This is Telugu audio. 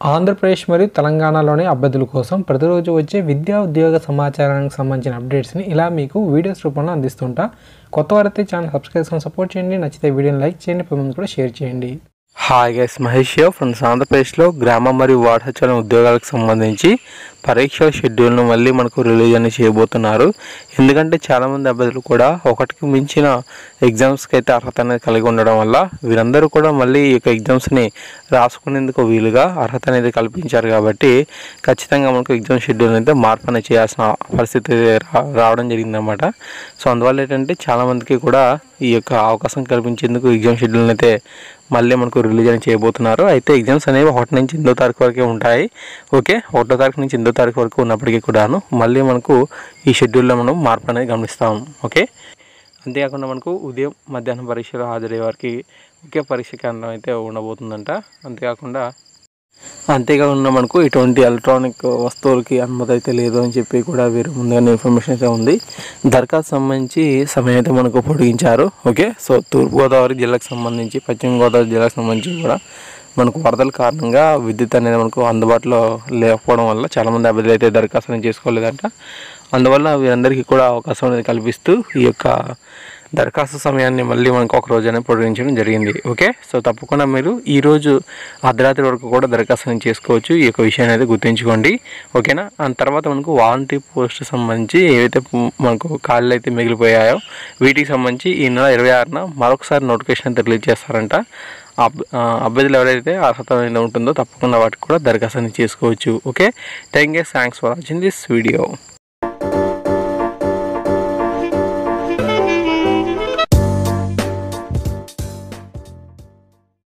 ఆంధ్రప్రదేశ్ మరియు తెలంగాణలోని అభ్యర్థుల కోసం ప్రతిరోజు వచ్చే విద్యా ఉద్యోగ సమాచారానికి సంబంధించిన అప్డేట్స్ని ఇలా మీకు వీడియోస్ రూపంలో అందిస్తుంటా. కొత్త వారైతే ఛానల్ సబ్స్క్రైబ్ చేసుకొని సపోర్ట్ చేయండి. నచ్చితే వీడియోని లైక్ చేయండి, పది కూడా షేర్ చేయండి. హాయ్ గైస్, మహేష్ ఫ్రమ్ ఆంధ్రప్రదేశ్లో గ్రామ మరియు వార్డు సచివాలయం ఉద్యోగాలకు సంబంధించి పరీక్షల షెడ్యూల్ను మళ్ళీ మనకు రిలీజ్ అని చేయబోతున్నారు. ఎందుకంటే చాలామంది అభ్యర్థులు కూడా ఒకటికి మించిన ఎగ్జామ్స్కి అయితే అర్హత అనేది కలిగి ఉండడం వల్ల వీరందరూ కూడా మళ్ళీ ఈ యొక్క ఎగ్జామ్స్ని రాసుకునేందుకు వీలుగా అర్హత అనేది కల్పించారు. కాబట్టి ఖచ్చితంగా మనకు ఎగ్జామ్ షెడ్యూల్ అయితే మార్పు అనేది చేయాల్సిన పరిస్థితి రావడం జరిగిందన్నమాట. సో అందువల్ల ఏంటంటే చాలామందికి కూడా ఈ యొక్క అవకాశం కల్పించేందుకు ఎగ్జామ్ షెడ్యూల్ని అయితే మళ్ళీ మనకు రిలీజ్ అని చేయబోతున్నారు. అయితే ఎగ్జామ్స్ అనేవి 1 నుంచి 8వ తారీఖు వరకే ఉంటాయి. ఓకే, 1వ తారీఖు నుంచి 8వ తారీఖు వరకు ఉన్నప్పటికీ కూడాను మళ్ళీ మనకు ఈ షెడ్యూల్లో మనం మార్పు అనేది గమనిస్తాం. ఓకే, అంతేకాకుండా మనకు ఉదయం మధ్యాహ్నం పరీక్షలు హాజరయ్యే వారికి ఒకే పరీక్ష కేంద్రం అయితే ఉండబోతుందంట. అంతేకాకుండా మనకు ఇటువంటి ఎలక్ట్రానిక్ వస్తువులకి అనుమతి అయితే లేదు అని చెప్పి కూడా వీరు ముందుగానే ఇన్ఫర్మేషన్ అయితే ఉంది. దరఖాస్తు సంబంధించి సమయం అయితే మనకు పొడిగించారు. ఓకే, సో తూర్పుగోదావరి జిల్లాకు సంబంధించి, పశ్చిమ గోదావరి జిల్లాకు సంబంధించి కూడా మనకు వరదల కారణంగా విద్యుత్ అనేది మనకు అందుబాటులో లేకపోవడం వల్ల చాలామంది అభ్యర్థులు అయితే దరఖాస్తు చేసుకోలేదంట. అందువల్ల వీరందరికీ కూడా అవకాశం అనేది కల్పిస్తూ ఈ యొక్క దరఖాస్తు సమయాన్ని మళ్ళీ మనకు ఒక రోజు అనేది పొడిగించడం జరిగింది. ఓకే, సో తప్పకుండా మీరు ఈరోజు అర్ధరాత్రి వరకు కూడా దరఖాస్తు చేసుకోవచ్చు. ఈ యొక్క విషయాన్ని అయితే గుర్తుంచుకోండి. ఓకేనా, ఆ తర్వాత మనకు వాలంటీర్ పోస్ట్ సంబంధించి ఏవైతే మనకు ఖాళీలు అయితే మిగిలిపోయాయో వీటికి సంబంధించి ఈ నెల 26న మరొకసారి నోటిఫికేషన్ అయితే రిలీజ్ చేస్తారంట. అభ్యర్థులు ఎవరైతే అర్హత ఉంటుందో తప్పకుండా వాటికి కూడా దరఖాస్తు చేసుకోవచ్చు. Okay, thanks for watching this video.